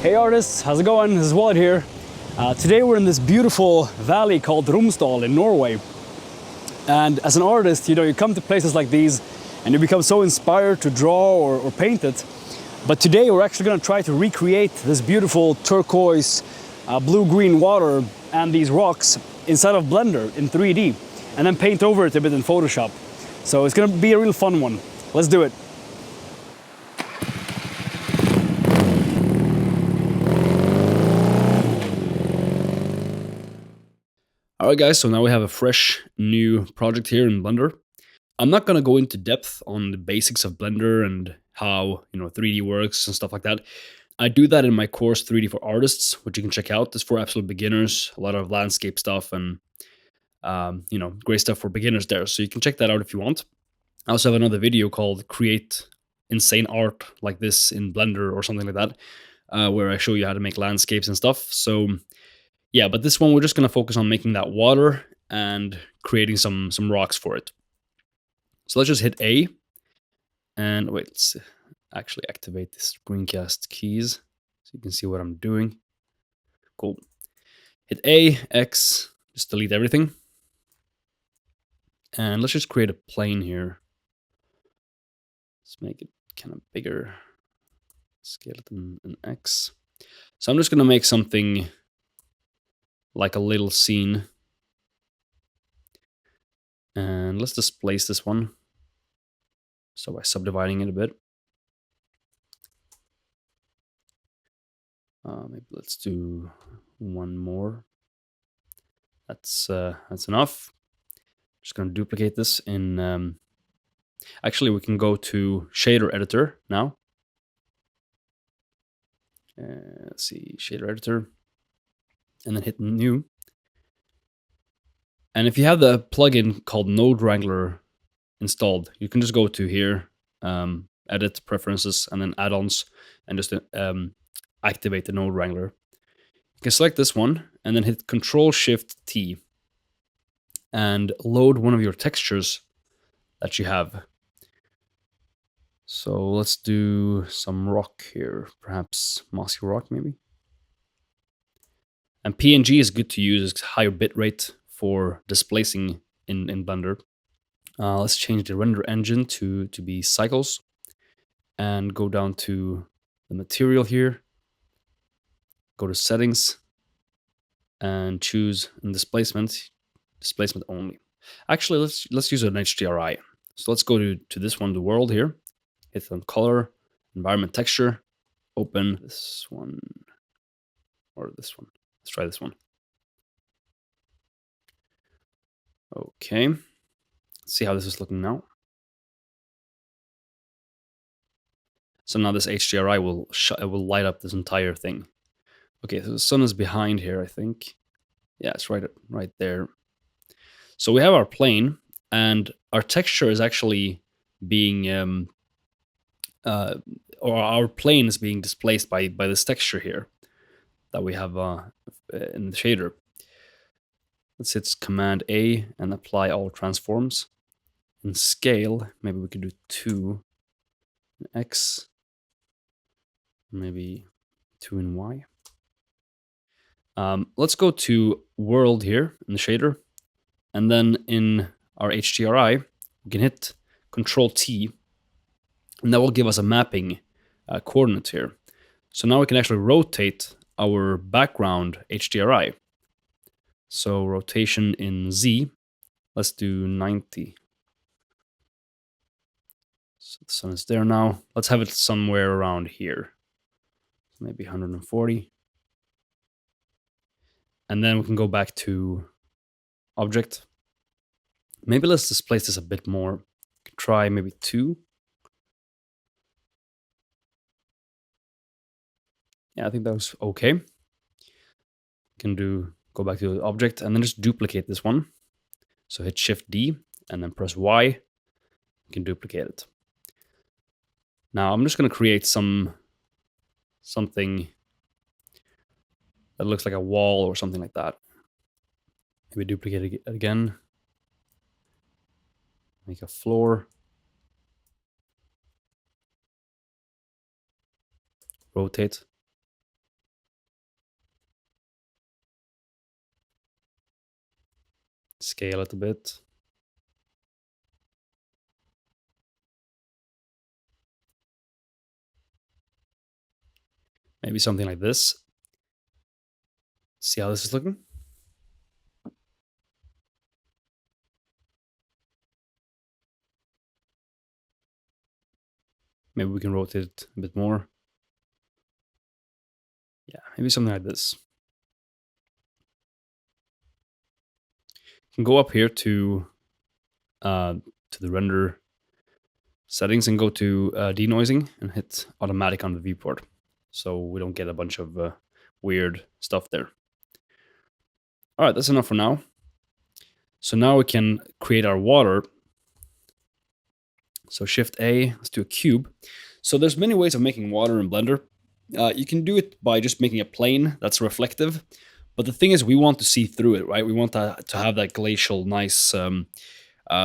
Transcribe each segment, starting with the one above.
Hey artists, how's it going? This is Wallet here. Today we're in this beautiful valley called Romsdal in Norway. And as an artist, you come to places like these and you become so inspired to draw or paint it. But today we're actually going to try to recreate this beautiful turquoise, blue-green water and these rocks inside of Blender in 3D and then paint over it a bit in Photoshop. So it's going to be a real fun one. Let's do it. Alright guys, so now we have a fresh new project here in Blender. I'm not going to go into depth on the basics of Blender and how 3D works and stuff like that. I do that in my course 3D for Artists, which you can check out. It's for absolute beginners, a lot of landscape stuff and great stuff for beginners there. So you can check that out if you want. I also have another video called Create Insane Art like this in Blender or something like that, where I show you how to make landscapes and stuff. So yeah, but this one we're just going to focus on making that water and creating some rocks for it. So let's just hit A. And wait, let's actually activate the screencast keys so you can see what I'm doing. Cool. Hit A, X, just delete everything. And let's just create a plane here. Let's make it kind of bigger. Skeleton and X. So I'm just going to make something like a little scene. And let's displace this one. So by subdividing it a bit. Maybe let's do one more. That's enough. Just gonna duplicate this in. Actually, we can go to shader editor now. Let's see, shader editor, and then hit new. And if you have the plugin called Node Wrangler installed, you can just go to here, edit preferences, and then add-ons, and just activate the Node Wrangler. You can select this one and then hit Control-Shift-T and load one of your textures that you have. So let's do some rock here, perhaps mossy rock maybe. And PNG is good to use, it's higher bitrate for displacing in Blender. Let's change the render engine to be cycles and go down to the material here. Go to settings and choose in displacement only. Actually, let's use an HDRI. So let's go to this one, the world here. Hit on color, environment texture, open this one or this one. Let's try this one. Okay. Let's see how this is looking now. So now this HDRI will light up this entire thing. Okay, so the sun is behind here, I think. Yeah, it's right there. So we have our plane, and our texture is actually being, or our plane is being displaced by this texture here that we have in the shader. Let's hit Command A and apply all transforms. In scale, maybe we could do 2 in X, maybe 2 in Y. Let's go to world here in the shader, and then in our HDRI, we can hit Control-T, and that will give us a mapping coordinate here. So now we can actually rotate our background HDRI. So rotation in Z, let's do 90. So the sun is there now. Let's have it somewhere around here. Maybe 140. And then we can go back to object. Maybe let's displace this a bit more. Try maybe 2. Yeah, I think that was okay. We can go back to the object and then just duplicate this one. So hit Shift D and then press Y. You can duplicate it. Now I'm just going to create something that looks like a wall or something like that. Maybe duplicate it again. Make a floor. Rotate. scale it a bit. Maybe something like this. See how this is looking? Maybe we can rotate it a bit more. Yeah, maybe something like this. You can go up here to the render settings and go to denoising and hit automatic on the viewport, so we don't get a bunch of weird stuff there. All right, that's enough for now. So now we can create our water. So Shift A, let's do a cube. So there's many ways of making water in Blender. You can do it by just making a plane that's reflective. But the thing is, we want to see through it, right? We want to have that glacial, nice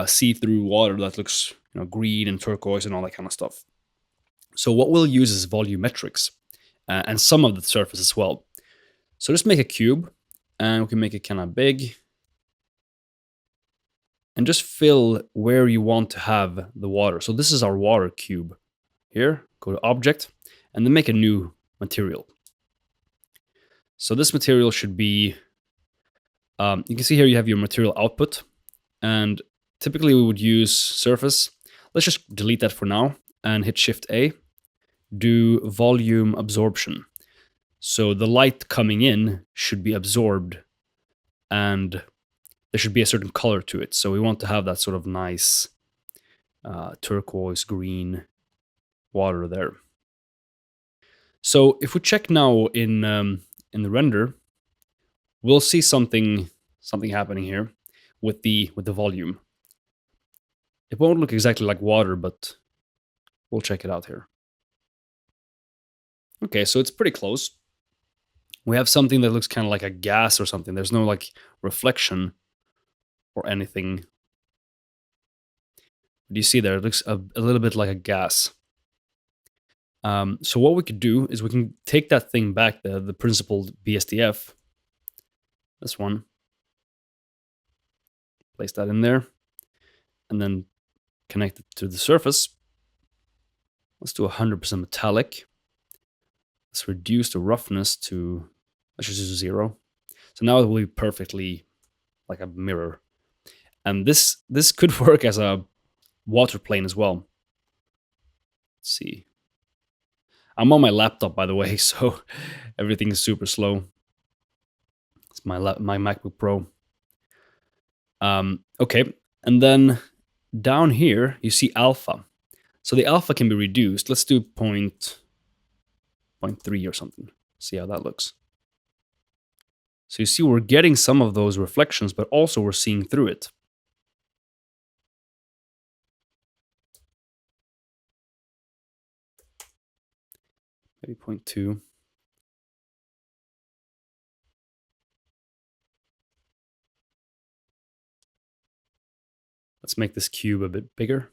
see-through water that looks green and turquoise and all that kind of stuff. So what we'll use is volumetrics and some of the surface as well. So just make a cube, and we can make it kind of big. And just fill where you want to have the water. So this is our water cube. Here, go to Object, and then make a new material. So this material should be, you can see here you have your material output, and typically we would use surface. Let's just delete that for now and hit Shift A, do volume absorption. So the light coming in should be absorbed, and there should be a certain color to it. So we want to have that sort of nice turquoise green water there. So if we check now in the render, we'll see something happening here with the volume. It won't look exactly like water, but we'll check it out here. Okay, so it's pretty close. We have something that looks kind of like a gas or something. There's no like reflection or anything. Do you see there? It looks a little bit like a gas. So what we could do is we can take that thing back, the principled BSDF, this one, place that in there, and then connect it to the surface. Let's do 100% metallic. Let's reduce the roughness to, let's just do 0. So now it will be perfectly like a mirror. And this could work as a water plane as well. Let's see. I'm on my laptop, by the way, so everything is super slow. It's my MacBook Pro. Okay, and then down here you see alpha. So the alpha can be reduced. Let's do 0.3 or something. See how that looks. So you see we're getting some of those reflections, but also we're seeing through it. Maybe 0.2. Let's make this cube a bit bigger.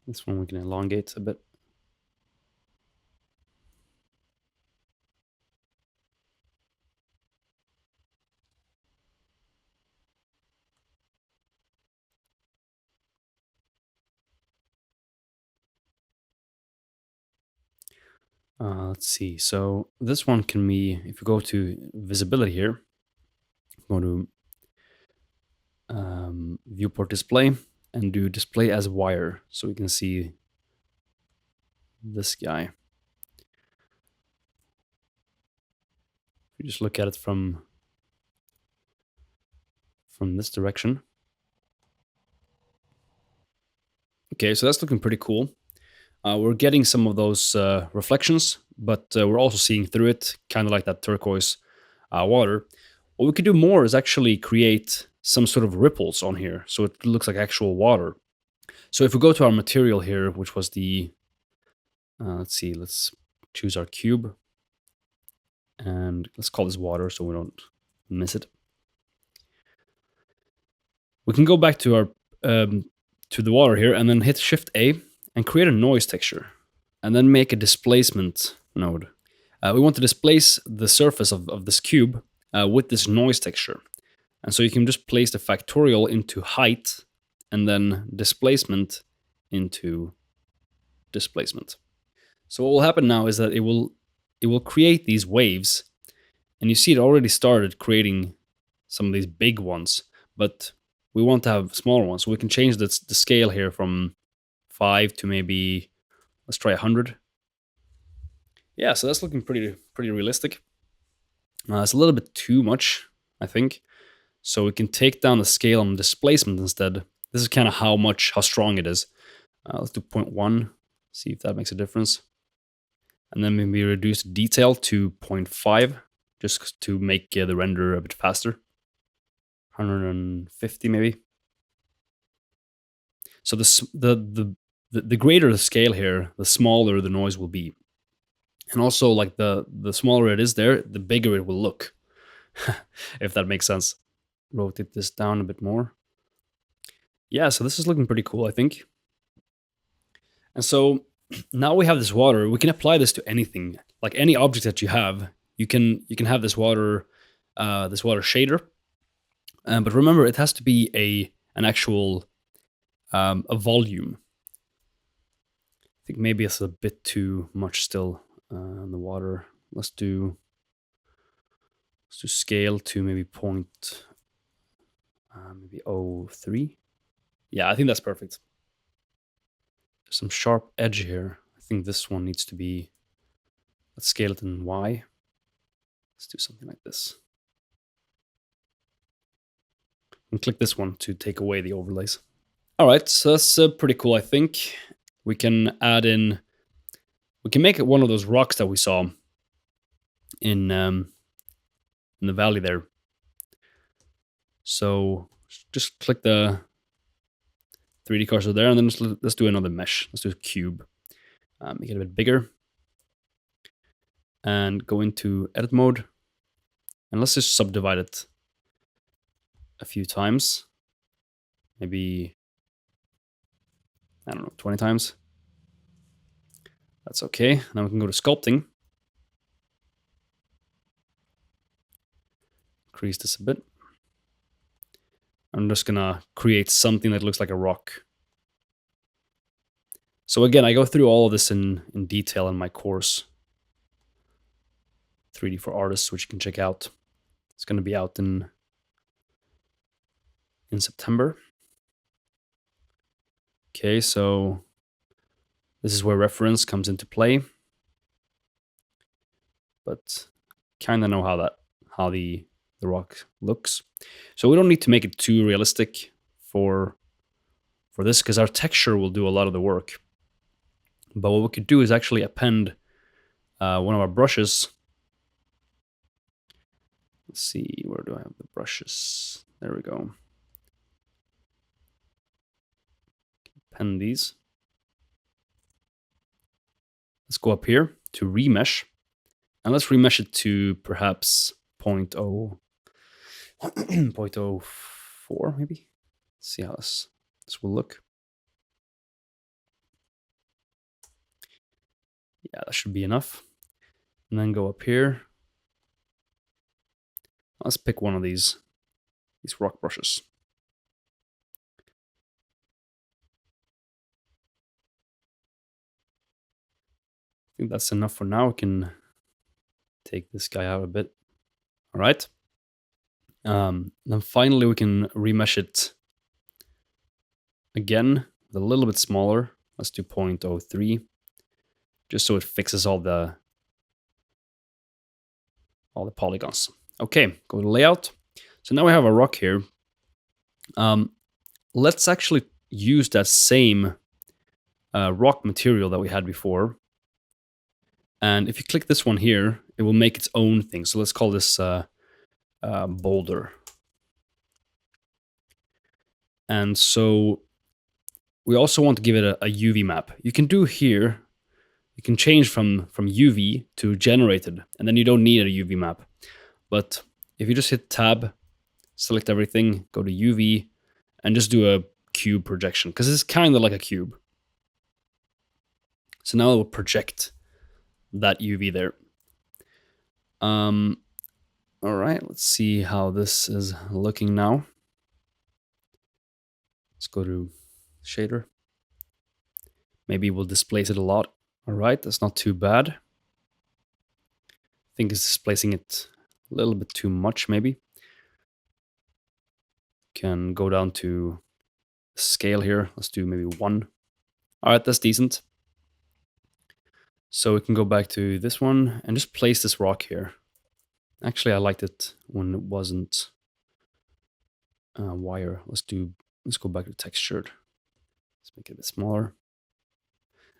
This one we can elongate a bit. Let's see. So this one can be, if you go to visibility here, go to viewport display and do display as wire, so we can see this guy. You just look at it from this direction. Okay, so that's looking pretty cool. We're getting some of those reflections, but we're also seeing through it, kind of like that turquoise water. What we could do more is actually create some sort of ripples on here, so it looks like actual water. So if we go to our material here, which was the, let's see, let's choose our cube, and let's call this water so we don't miss it. We can go back to our to the water here, and then hit Shift A and create a noise texture, and then make a displacement node. We want to displace the surface of this cube with this noise texture. And so you can just place the factorial into height and then displacement into displacement. So what will happen now is that it will create these waves, and you see it already started creating some of these big ones, but we want to have smaller ones. So we can change the scale here from 5 to maybe, let's try 100. Yeah, so that's looking pretty realistic. It's a little bit too much, I think. So we can take down the scale on displacement instead. This is kind of how strong it is. Let's do 0.1, see if that makes a difference. And then maybe reduce detail to 0.5, just to make the render a bit faster. 150 maybe. So the greater the scale here, the smaller the noise will be. And also, like the smaller it is there, the bigger it will look, if that makes sense. Rotate this down a bit more. Yeah, so this is looking pretty cool, I think. And so now we have this water. We can apply this to anything, like any object that you have. You can have this water shader. But remember, it has to be an actual a volume. I think maybe it's a bit too much still in the water. Let's do scale to maybe maybe 0.3. Yeah, I think that's perfect. There's some sharp edge here. I think this one needs to be, let's scale it in Y. Let's do something like this. And click this one to take away the overlays. All right, so that's pretty cool, I think. We can add in, we can make it one of those rocks that we saw in the valley there. So just click the 3D cursor there, and then let's do another mesh. Let's do a cube. Make it a bit bigger. And go into edit mode. And let's just subdivide it a few times. Maybe, I don't know, 20 times. That's okay. Now we can go to sculpting. Increase this a bit. I'm just gonna create something that looks like a rock. So again, I go through all of this in detail in my course, 3D for Artists, which you can check out. It's gonna be out in September. Okay, so this is where reference comes into play. But kind of know how the rock looks. So we don't need to make it too realistic for this, because our texture will do a lot of the work. But what we could do is actually append one of our brushes. Let's see, where do I have the brushes? There we go. Append these. Let's go up here to remesh. And let's remesh it to perhaps 0.0, 0.04 maybe. Let's see how this will look. Yeah, that should be enough. And then go up here. Let's pick one of these rock brushes. I think that's enough for now. We can take this guy out a bit. All right. Then finally we can remesh it again, a little bit smaller. Let's do 0.03, just so it fixes all the polygons. Okay, go to layout. So now we have a rock here. Let's actually use that same rock material that we had before. And if you click this one here, it will make its own thing. So let's call this boulder. And so we also want to give it a UV map. You can do here, you can change from UV to generated, and then you don't need a UV map. But if you just hit tab, select everything, go to UV, and just do a cube projection, because it's kind of like a cube. So now it will project that UV there. All right, let's see how this is looking now. Let's go to shader. Maybe we'll displace it a lot. All right, that's not too bad. I think it's displacing it a little bit too much, maybe. Can go down to scale here. Let's do maybe 1. All right, that's decent. So we can go back to this one and just place this rock here. Actually, I liked it when it wasn't wire. Let's go back to textured. Let's make it a bit smaller.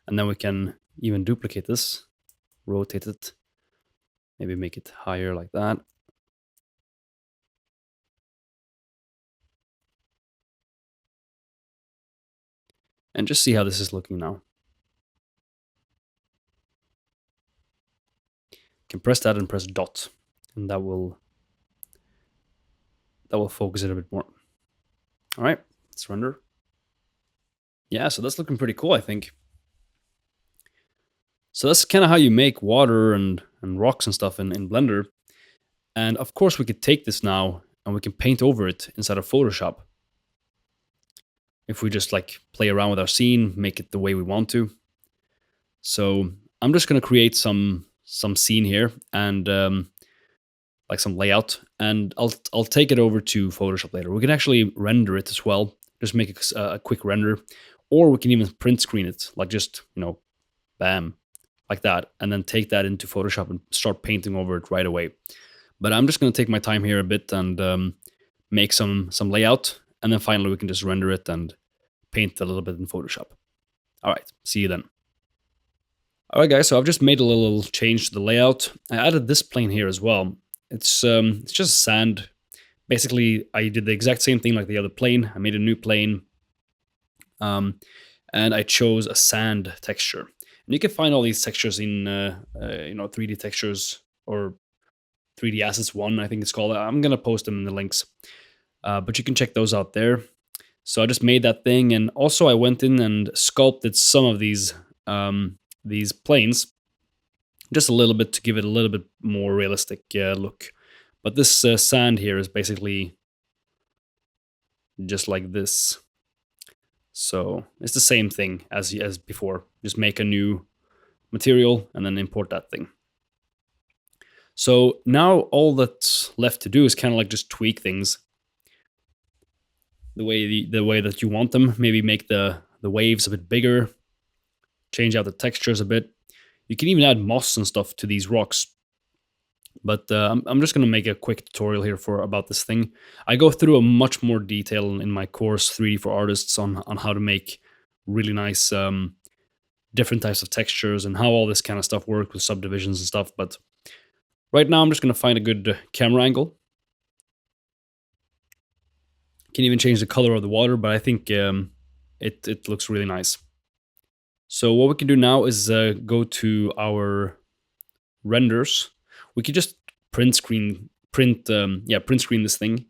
And then we can even duplicate this, rotate it, maybe make it higher like that. And just see how this is looking now. You can press that and press dot, and that will focus it a bit more. All right, let's render. Yeah, so that's looking pretty cool, I think. So that's kind of how you make water and rocks and stuff in Blender. And of course, we could take this now and we can paint over it inside of Photoshop. If we just like play around with our scene, make it the way we want to. So I'm just going to create some scene here and like some layout, and I'll take it over to Photoshop later. We can actually render it as well. Just make a quick render, or we can even print screen it, like just bam, like that, and then take that into Photoshop and start painting over it right away. But I'm just going to take my time here a bit and make some layout, and then finally we can just render it and paint a little bit in Photoshop. All right, see you then. All right, guys, so I've just made a little change to the layout. I added this plane here as well. It's just sand. Basically, I did the exact same thing like the other plane. I made a new plane, and I chose a sand texture. And you can find all these textures in 3D textures or 3D Assets 1, I think it's called. I'm gonna post them in the links, but you can check those out there. So I just made that thing, and also I went in and sculpted some of these planes just a little bit to give it a little bit more realistic look. But this sand here is basically just like this. So it's the same thing as before. Just make a new material and then import that thing. So now all that's left to do is kind of like just tweak things the way that you want them. Maybe make the waves a bit bigger, change out the textures a bit. You can even add moss and stuff to these rocks. But I'm just going to make a quick tutorial here about this thing. I go through a much more detail in my course 3D for Artists on how to make really nice different types of textures and how all this kind of stuff works with subdivisions and stuff. But right now I'm just going to find a good camera angle. Can even change the color of the water, but I think it looks really nice. So what we can do now is go to our renders. We could just print screen this thing,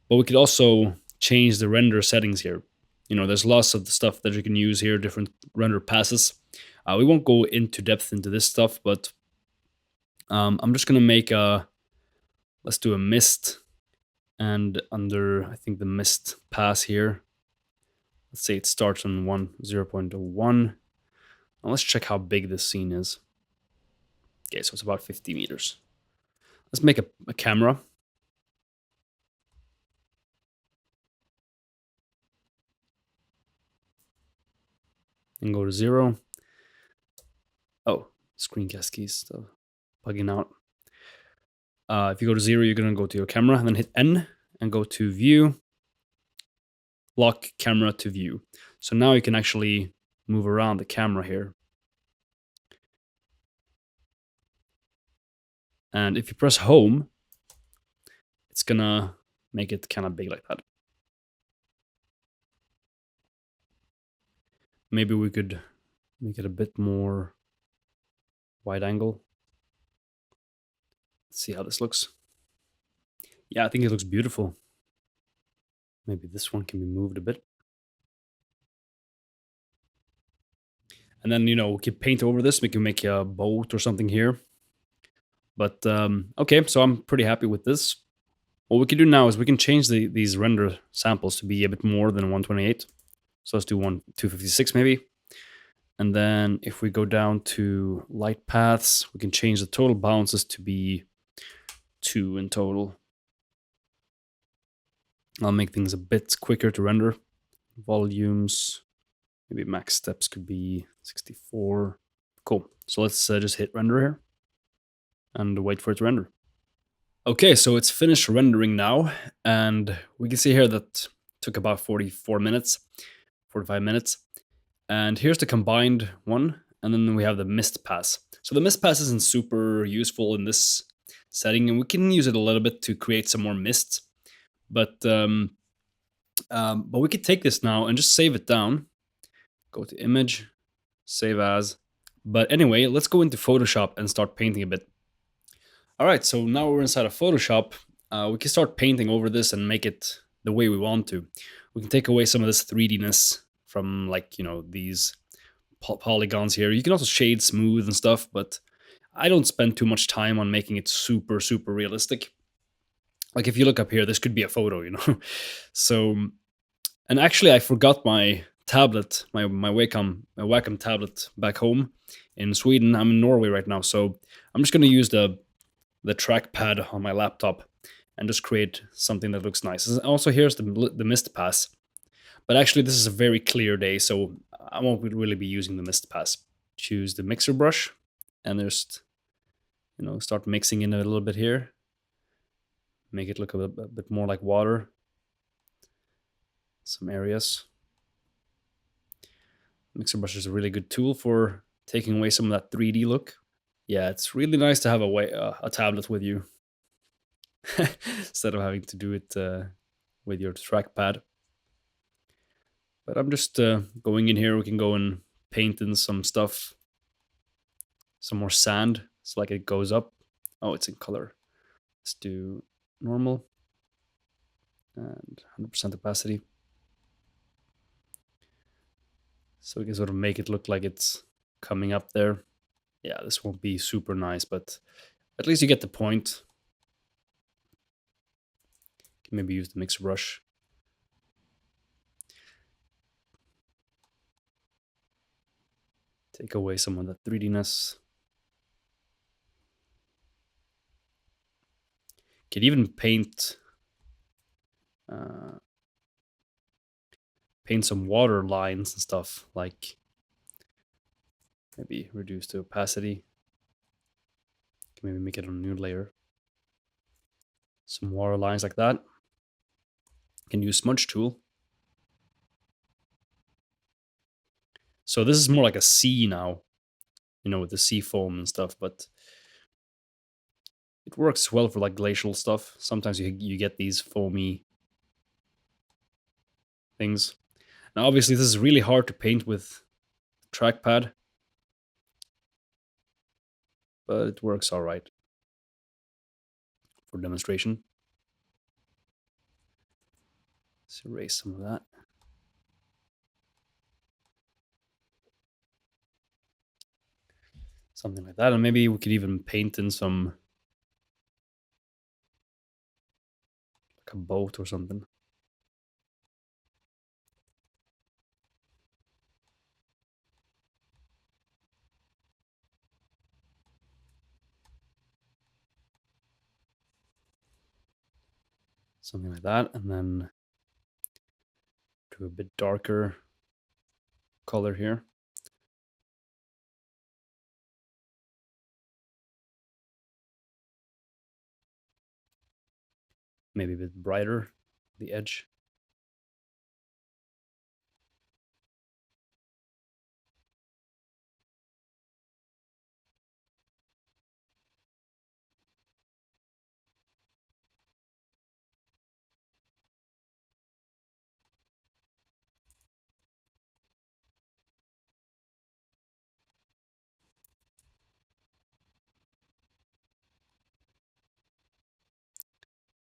but we could also change the render settings here. There's lots of the stuff that you can use here, different render passes. We won't go into depth into this stuff, but I'm just gonna make let's do a mist, and under I think the mist pass here, let's say it starts on 0.01. Now let's check how big this scene is. Okay, so it's about 50 meters. Let's make a camera. And go to 0. Oh, screencast keys still plugging out. If you go to 0, you're going to go to your camera and then hit N and go to view, lock camera to view. So now you can actually move around the camera here. And if you press home, it's gonna make it kind of big like that. Maybe we could make it a bit more wide angle. Let's see how this looks. Yeah, I think it looks beautiful. Maybe this one can be moved a bit. And then, we can paint over this. We can make a boat or something here. But okay, so I'm pretty happy with this. What we can do now is we can change these render samples to be a bit more than 128. So let's do 256 maybe. And then if we go down to light paths, we can change the total bounces to be 2 in total. I'll make things a bit quicker to render. Volumes, maybe max steps could be 64. Cool. So let's just hit render here and wait for it to render. Okay, so it's finished rendering now, and we can see here that took about 44 minutes, 45 minutes. And here's the combined one, and then we have the mist pass. So the mist pass isn't super useful in this setting, and we can use it a little bit to create some more mists. But we could take this now and just save it down. Go to image, save as. But anyway, let's go into Photoshop and start painting a bit. All right, so now we're inside of Photoshop. We can start painting over this and make it the way we want to. We can take away some of this 3D-ness from, like, these polygons here. You can also shade smooth and stuff, but I don't spend too much time on making it super, super realistic. Like, if you look up here, this could be a photo, So, and actually, I forgot my tablet, my Wacom tablet back home in Sweden. I'm in Norway right now, so I'm just going to use the trackpad on my laptop and just create something that looks nice. And also, here's the mist pass. But actually, this is a very clear day, so I won't really be using the mist pass. Choose the mixer brush and just, start mixing in a little bit here. Make it look a bit more like water. Some areas. Mixer brush is a really good tool for taking away some of that 3D look. Yeah, it's really nice to have a tablet with you instead of having to do it with your trackpad. But I'm just going in here. We can go and paint in some stuff. Some more sand. It's like it goes up. Oh, it's in color. Let's do normal. And 100% opacity. So we can sort of make it look like it's coming up there. Yeah, this won't be super nice, but at least you get the point. Can maybe use the mixer brush. Take away some of that 3D-ness. Could even paint some water lines and stuff, like maybe reduce the opacity. Can maybe make it a new layer. Some water lines like that. Can use smudge tool. So this is more like a sea now, with the sea foam and stuff, but it works well for like glacial stuff. Sometimes you get these foamy things. Now, obviously, this is really hard to paint with trackpad, but it works all right for demonstration. Let's erase some of that. Something like that, and maybe we could even paint in some, like a boat or something. Something like that, and then do a bit darker color here. Maybe a bit brighter, the edge.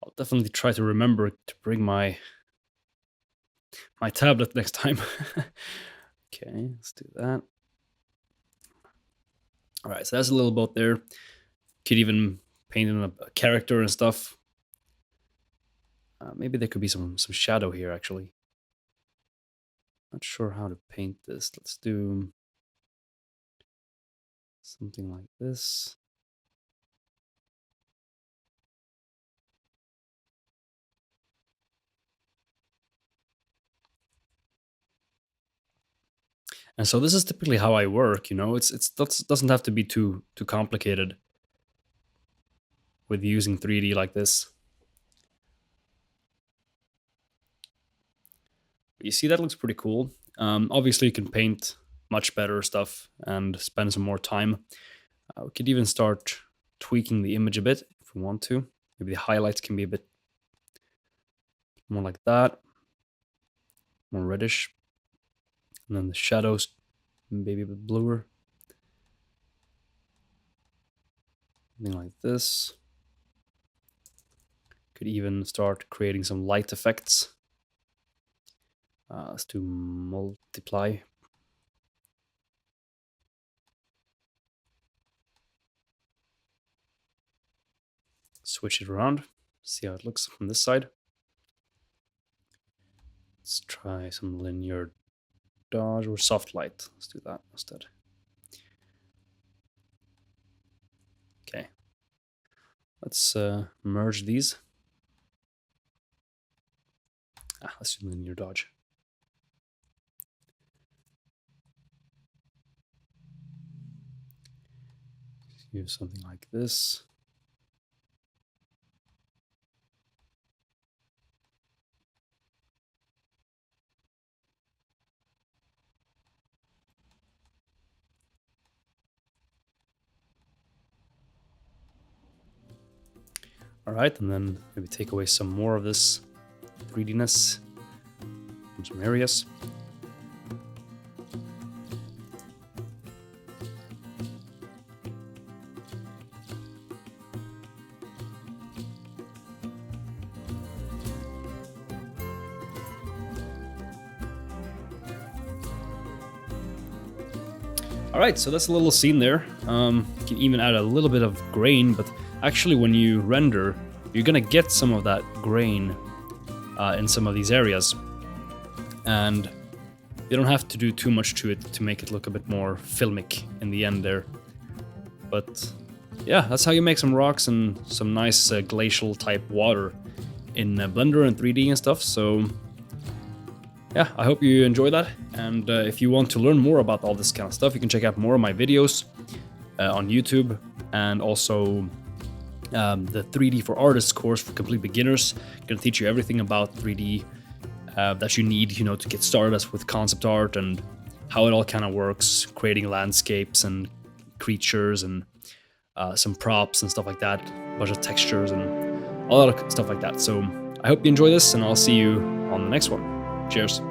I'll definitely try to remember to bring my tablet next time. Okay, let's do that. All right, so that's a little boat there. Could even paint in a character and stuff. Maybe there could be some shadow here, actually. Not sure how to paint this. Let's do something like this. And so this is typically how I work. It's doesn't have to be too complicated with using 3D like this. You see, that looks pretty cool. Obviously, you can paint much better stuff and spend some more time. We could even start tweaking the image a bit if we want to. Maybe the highlights can be a bit more like that, more reddish. And then the shadows maybe a bit bluer. Something like this. Could even start creating some light effects. Let's do multiply. Switch it around. See how it looks from this side. Let's try some linear dodge or soft light. Let's do that instead. Okay. Let's merge these. Let's do linear dodge. Use something like this. All right, and then maybe take away some more of this 3D-ness from some areas. All right, so that's a little scene there. You can even add a little bit of grain, but actually when you render, you're gonna get some of that grain in some of these areas. And you don't have to do too much to it to make it look a bit more filmic in the end there. But yeah, that's how you make some rocks and some nice glacial type water in Blender and 3D and stuff. So yeah, I hope you enjoy that. And if you want to learn more about all this kind of stuff, you can check out more of my videos on YouTube, and also the 3D for Artists course for complete beginners. I'm going to teach you everything about 3D that you need, to get started with concept art and how it all kind of works, creating landscapes and creatures and some props and stuff like that, a bunch of textures and a lot of stuff like that. So I hope you enjoy this, and I'll see you on the next one. Cheers.